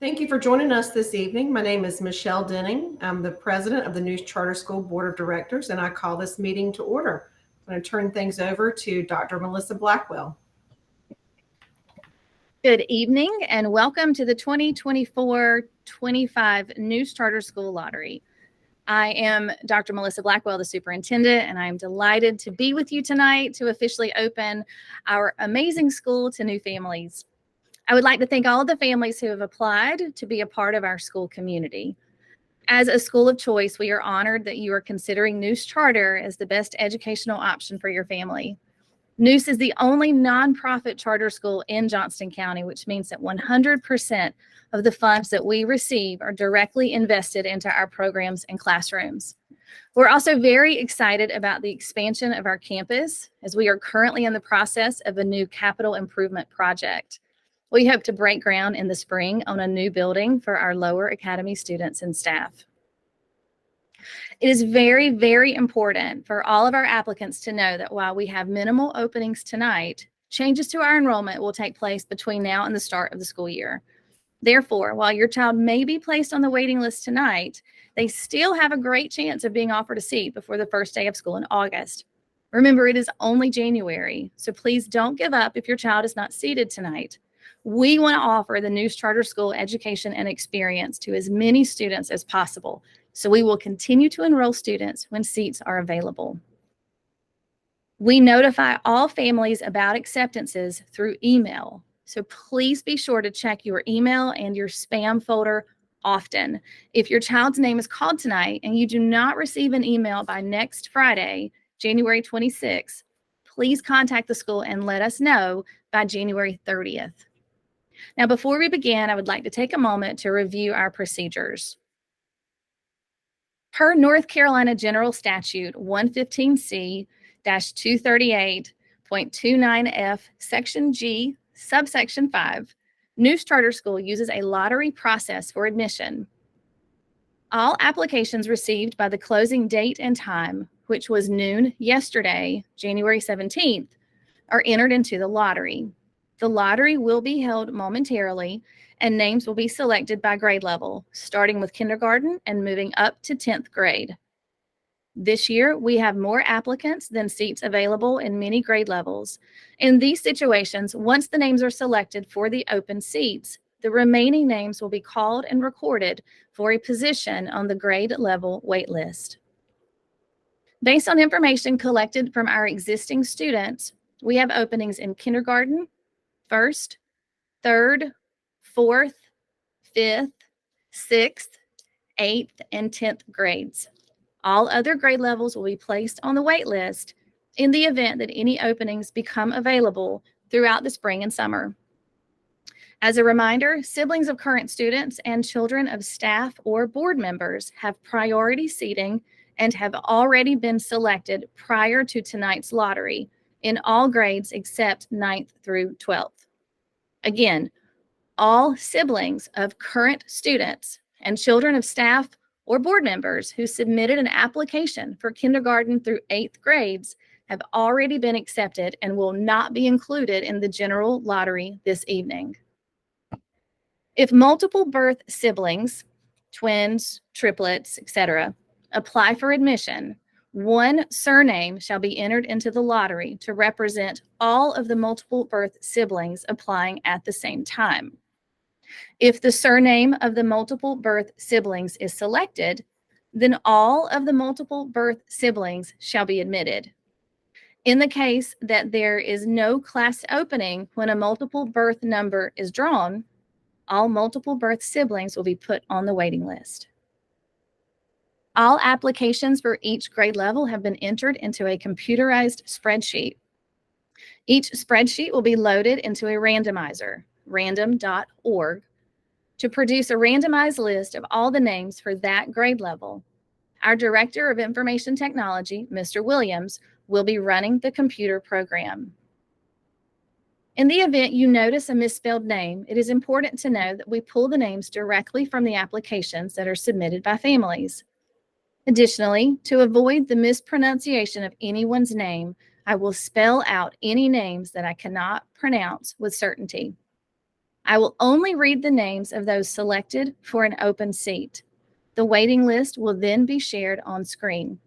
Thank you for joining us this evening. My name is Michelle Denning. I'm the president of the Neuse Charter School Board of Directors, and I call this meeting to order. I'm going to turn things over to Dr. Melissa Blackwell. Good evening and welcome to the 2024-25 Neuse Charter School Lottery. I am Dr. Melissa Blackwell, the superintendent, and I'm delighted to be with you tonight to officially open our amazing school to new families. I would like to thank all of the families who have applied to be a part of our school community. As a school of choice, we are honored that you are considering Neuse Charter as the best educational option for your family. Neuse is the only nonprofit charter school in Johnston County, which means that 100% of the funds that we receive are directly invested into our programs and classrooms. We're also very excited about the expansion of our campus, as we are currently in the process of a new capital improvement project. We hope to break ground in the spring on a new building for our lower academy students and staff. It is very, very important for all of our applicants to know that while we have minimal openings tonight, changes to our enrollment will take place between now and the start of the school year. Therefore, while your child may be placed on the waiting list tonight, they still have a great chance of being offered a seat before the first day of school in August. Remember, it is only January, so please don't give up if your child is not seated tonight. We want to offer the Neuse Charter School education and experience to as many students as possible, so we will continue to enroll students when seats are available. We notify all families about acceptances through email, so please be sure to check your email and your spam folder often. If your child's name is called tonight and you do not receive an email by next Friday, January 26th, please contact the school and let us know by January 30th. Now, before we begin, I would like to take a moment to review our procedures. Per North Carolina General Statute 115C-238.29F, Section G, subsection 5, Neuse Charter School uses a lottery process for admission. All applications received by the closing date and time, which was noon yesterday, January 17th, are entered into the lottery. The lottery will be held momentarily, and names will be selected by grade level, starting with kindergarten and moving up to 10th grade. This year, we have more applicants than seats available in many grade levels. In these situations, once the names are selected for the open seats, the remaining names will be called and recorded for a position on the grade level wait list. Based on information collected from our existing students, we have openings in kindergarten, 1st, 3rd, 4th, 5th, 6th, 8th, and 10th grades. All other grade levels will be placed on the wait list in the event that any openings become available throughout the spring and summer. As a reminder, siblings of current students and children of staff or board members have priority seating and have already been selected prior to tonight's lottery in all grades except 9th through 12th. Again, all siblings of current students and children of staff or board members who submitted an application for kindergarten through 8th grades have already been accepted and will not be included in the general lottery this evening. If multiple birth siblings, twins, triplets, etc., apply for admission, one surname shall be entered into the lottery to represent all of the multiple birth siblings applying at the same time. If the surname of the multiple birth siblings is selected, then all of the multiple birth siblings shall be admitted. In the case that there is no class opening when a multiple birth number is drawn, all multiple birth siblings will be put on the waiting list. All applications for each grade level have been entered into a computerized spreadsheet. Each spreadsheet will be loaded into a randomizer, random.org, to produce a randomized list of all the names for that grade level. Our Director of Information Technology, Mr. Williams, will be running the computer program. In the event you notice a misspelled name, it is important to know that we pull the names directly from the applications that are submitted by families. Additionally, to avoid the mispronunciation of anyone's name, I will spell out any names that I cannot pronounce with certainty. I will only read the names of those selected for an open seat. The waiting list will then be shared on screen.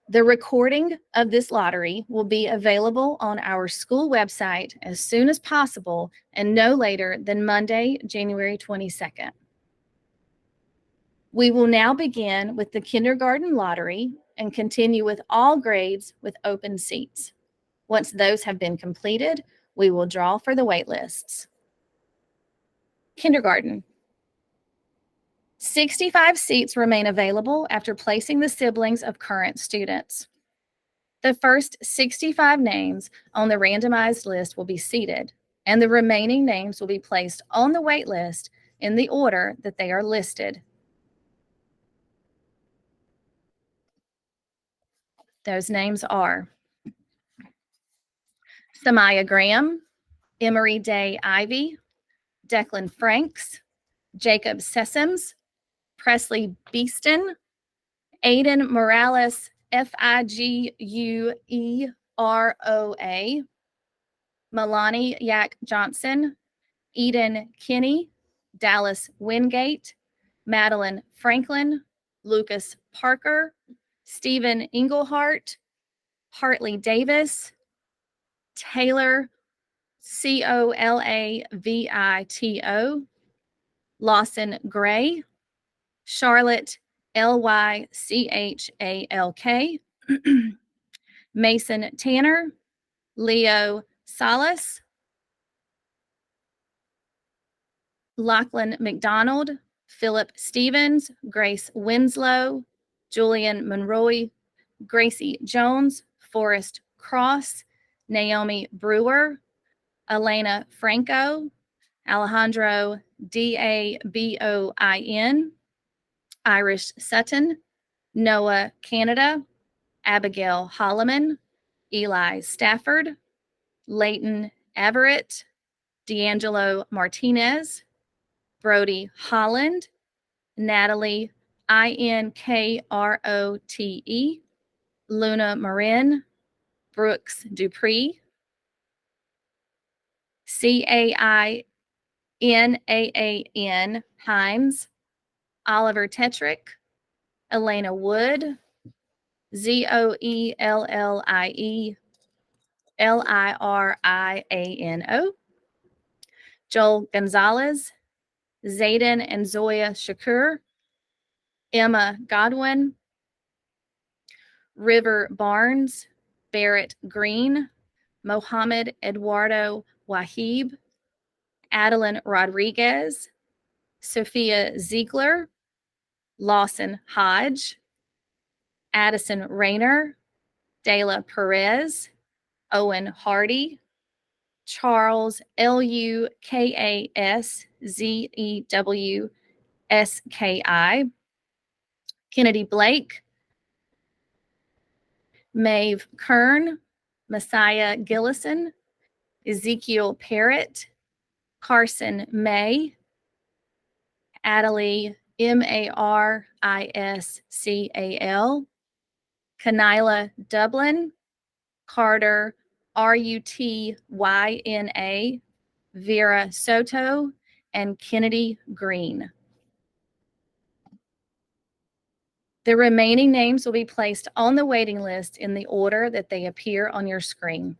The recording of this lottery will be available on our school website as soon as possible and no later than Monday, January 22nd. We will now begin with the kindergarten lottery and continue with all grades with open seats. Once those have been completed, we will draw for the wait lists. Kindergarten. 65 seats remain available after placing the siblings of current students. The first 65 names on the randomized list will be seated, and the remaining names will be placed on the wait list in the order that they are listed. Those names are Samaya Graham, Emery Day Ivy, Declan Franks, Jacob Sessoms, Presley Beeston, Aiden Morales, Figueroa, Milani Yak Johnson, Eden Kinney, Dallas Wingate, Madeline Franklin, Lucas Parker, Stephen Englehart, Hartley Davis, Taylor Colavito, Lawson Gray, Charlotte Lychalk, Mason Tanner, Leo Salas, Lachlan McDonald, Philip Stevens, Grace Winslow, Julian Monroy, Gracie Jones, Forrest Cross, Naomi Brewer, Elena Franco, Alejandro Daboin, Irish Sutton, Noah Canada, Abigail Holloman, Eli Stafford, Leighton Everett, D'Angelo Martinez, Brody Holland, Natalie Inkrote, Luna Marin, Brooks Dupree, Cainaan Hines, Oliver Tetrick, Elena Wood, Zoellie Lirano, Joel Gonzalez, Zayden and Zoya Shakur, Emma Godwin, River Barnes, Barrett Green, Mohammed Eduardo Wahib, Adeline Rodriguez, Sophia Ziegler, Lawson Hodge, Addison Rayner, Dayla Perez, Owen Hardy, Charles Lukaszewski, Kennedy Blake, Maeve Kern, Messiah Gillison, Ezekiel Parrott, Carson May, Adelie Mariscal, Kanila Dublin, Carter Rutyna, Vera Soto, and Kennedy Green. The remaining names will be placed on the waiting list in the order that they appear on your screen.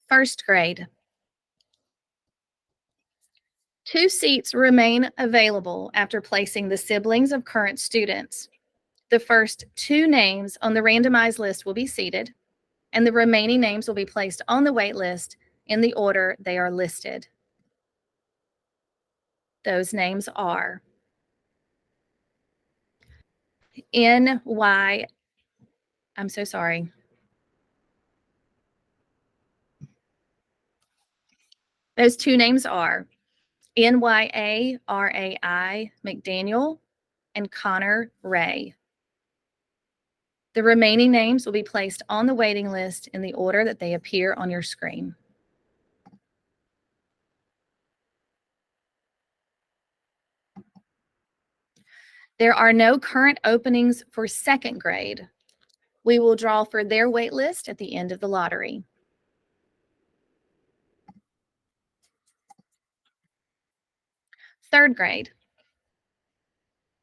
First grade. 2 seats remain available after placing the siblings of current students. The first 2 names on the randomized list will be seated, and the remaining names will be placed on the wait list in the order they are listed. Those names are I'm so sorry. Those 2 names are Nyarai McDaniel and Connor Ray. The remaining names will be placed on the waiting list in the order that they appear on your screen. There are no current openings for second grade. We will draw for their wait list at the end of the lottery. Third grade.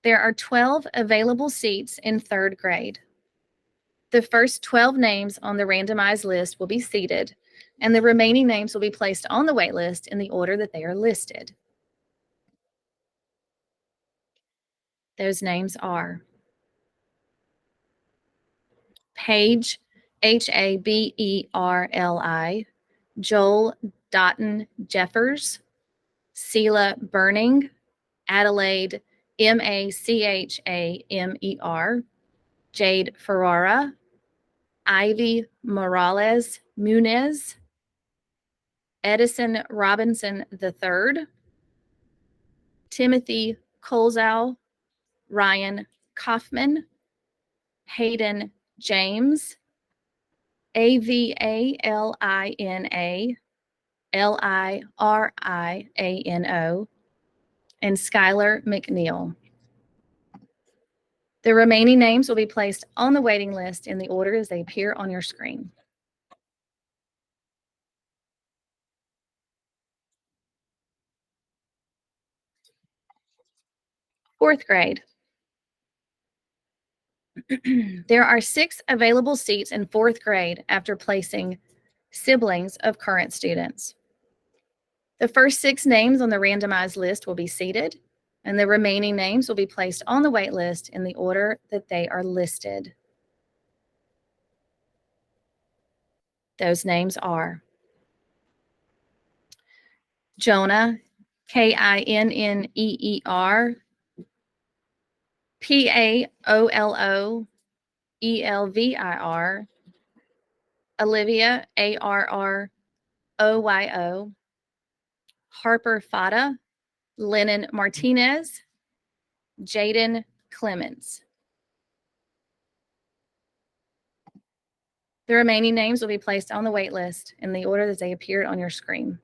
There are 12 available seats in third grade. The first 12 names on the randomized list will be seated, and the remaining names will be placed on the wait list in the order that they are listed. Those names are Paige, Haberli, Joel Dotton Jeffers, Selah Burning, Adelaide, Machamer, Jade Ferrara, Ivy Morales Munez, Edison Robinson III, Timothy Colzow, Ryan Kaufman, Hayden James, Avalina Liriano, and Skylar McNeil. The remaining names will be placed on the waiting list in the order as they appear on your screen. Fourth grade. There are 6 available seats in fourth grade after placing siblings of current students. The first 6 names on the randomized list will be seated, and the remaining names will be placed on the wait list in the order that they are listed. Those names are Jonah, Kinneer, Paoloelvir, Olivia, Arroyo, Harper Fada, Lennon Martinez, Jaden Clemens. The remaining names will be placed on the wait list in the order that they appeared on your screen.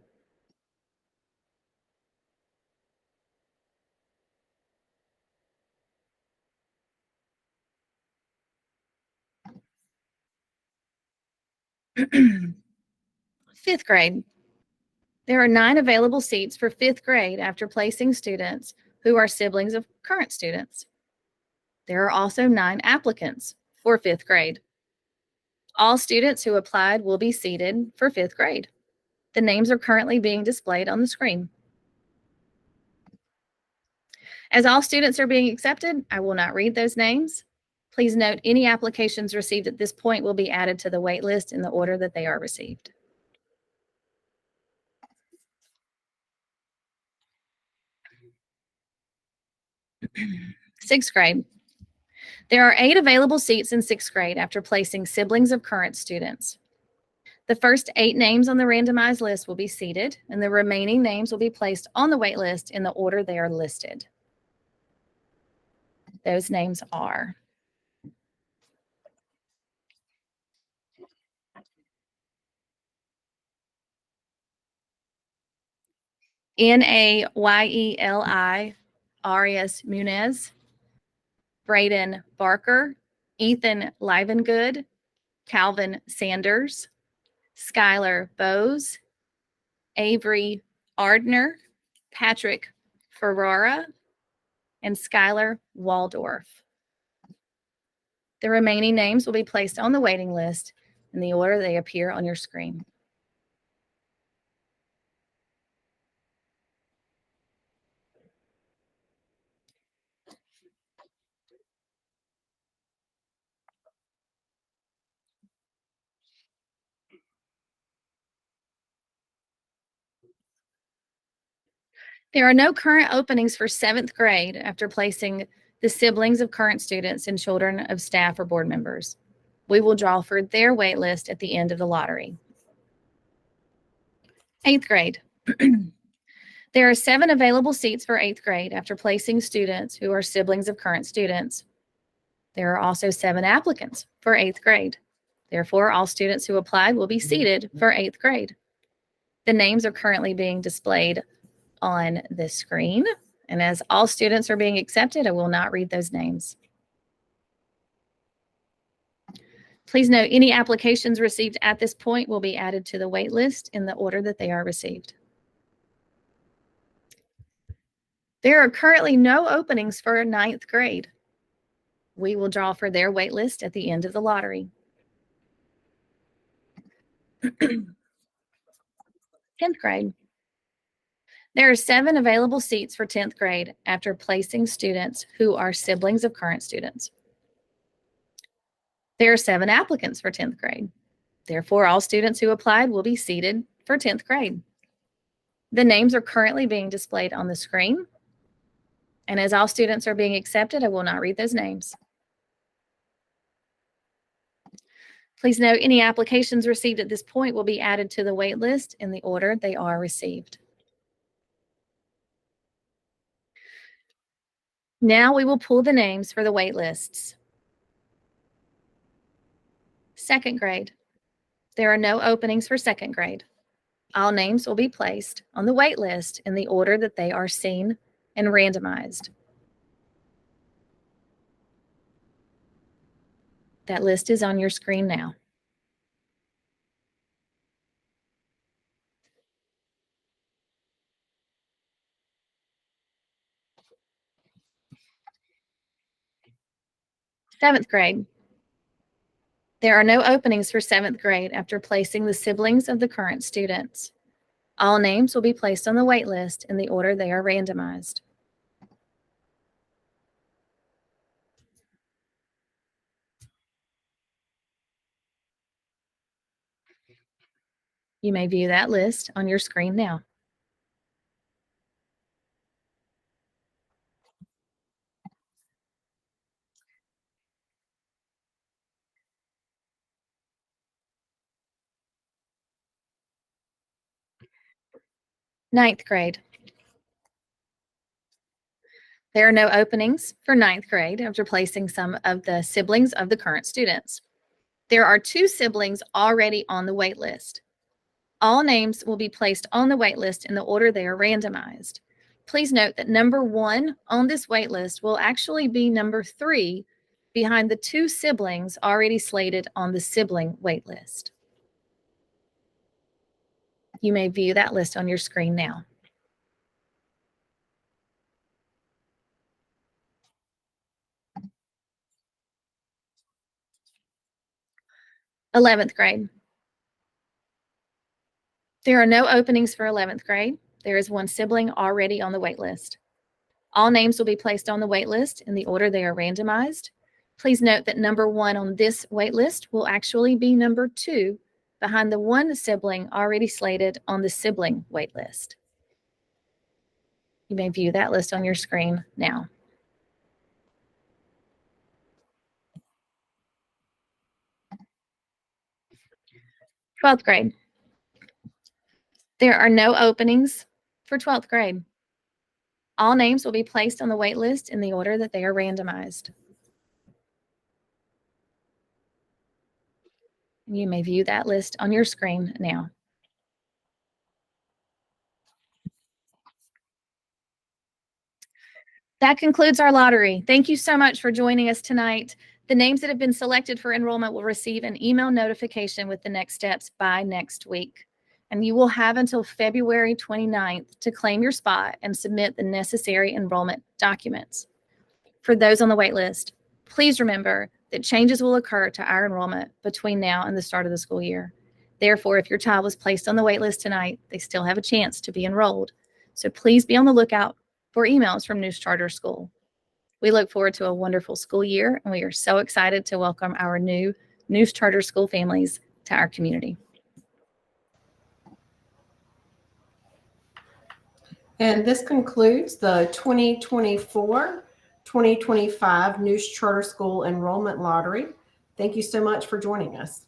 Fifth grade. There are 9 available seats for fifth grade after placing students who are siblings of current students. There are also 9 applicants for fifth grade. All students who applied will be seated for fifth grade. The names are currently being displayed on the screen. As all students are being accepted, I will not read those names. Please note any applications received at this point will be added to the wait list in the order that they are received. Sixth grade. There are 8 available seats in sixth grade after placing siblings of current students. The first 8 names on the randomized list will be seated, and the remaining names will be placed on the wait list in the order they are listed. Those names are Nayeli Arias Munez, Braden Barker, Ethan Livengood, Calvin Sanders, Skylar Bowes, Avery Ardner, Patrick Ferrara, and Skylar Waldorf. The remaining names will be placed on the waiting list in the order they appear on your screen. There are no current openings for 7th grade after placing the siblings of current students and children of staff or board members. We will draw for their wait list at the end of the lottery. 8th grade. There are 7 available seats for 8th grade after placing students who are siblings of current students. There are also 7 applicants for 8th grade. Therefore, all students who applied will be seated for 8th grade. The names are currently being displayed on the screen, And as all students are being accepted, I will not read those names. Please note any applications received at this point will be added to the wait list in the order that they are received. There are currently no openings for 9th grade. We will draw for their wait list at the end of the lottery. 10th grade. There are 7 available seats for 10th grade after placing students who are siblings of current students. There are 7 applicants for 10th grade. Therefore, all students who applied will be seated for 10th grade. The names are currently being displayed on the screen. And as all students are being accepted, I will not read those names. Please note any applications received at this point will be added to the wait list in the order they are received. Now we will pull the names for the wait lists. 2nd grade. There are no openings for 2nd grade. All names will be placed on the wait list in the order that they are seen and randomized. That list is on your screen now. Seventh grade. There are no openings for 7th grade after placing the siblings of the current students. All names will be placed on the wait list in the order they are randomized. You may view that list on your screen now. Ninth grade. There are no openings for 9th grade after placing some of the siblings of the current students. There are 2 siblings already on the wait list. All names will be placed on the wait list in the order they are randomized. Please note that number 1 on this wait list will actually be number 3 behind the 2 siblings already slated on the sibling wait list. You may view that list on your screen now. Eleventh grade. There are no openings for 11th grade. There is 1 sibling already on the wait list. All names will be placed on the wait list in the order they are randomized. Please note that number 1 on this wait list will actually be number 2 behind the 1 sibling already slated on the sibling wait list. You may view that list on your screen now. Twelfth grade. There are no openings for 12th grade. All names will be placed on the wait list in the order that they are randomized. You may view that list on your screen now. That concludes our lottery. Thank you so much for joining us tonight. The names that have been selected for enrollment will receive an email notification with the next steps by next week. And you will have until February 29th to claim your spot and submit the necessary enrollment documents. For those on the wait list, please remember that changes will occur to our enrollment between now and the start of the school year. Therefore, if your child was placed on the wait list tonight, they still have a chance to be enrolled. So please be on the lookout for emails from Neuse Charter School. We look forward to a wonderful school year, and we are so excited to welcome our new Neuse Charter School families to our community. And this concludes the 2024-2025 Neuse Charter School Enrollment Lottery. Thank you so much for joining us.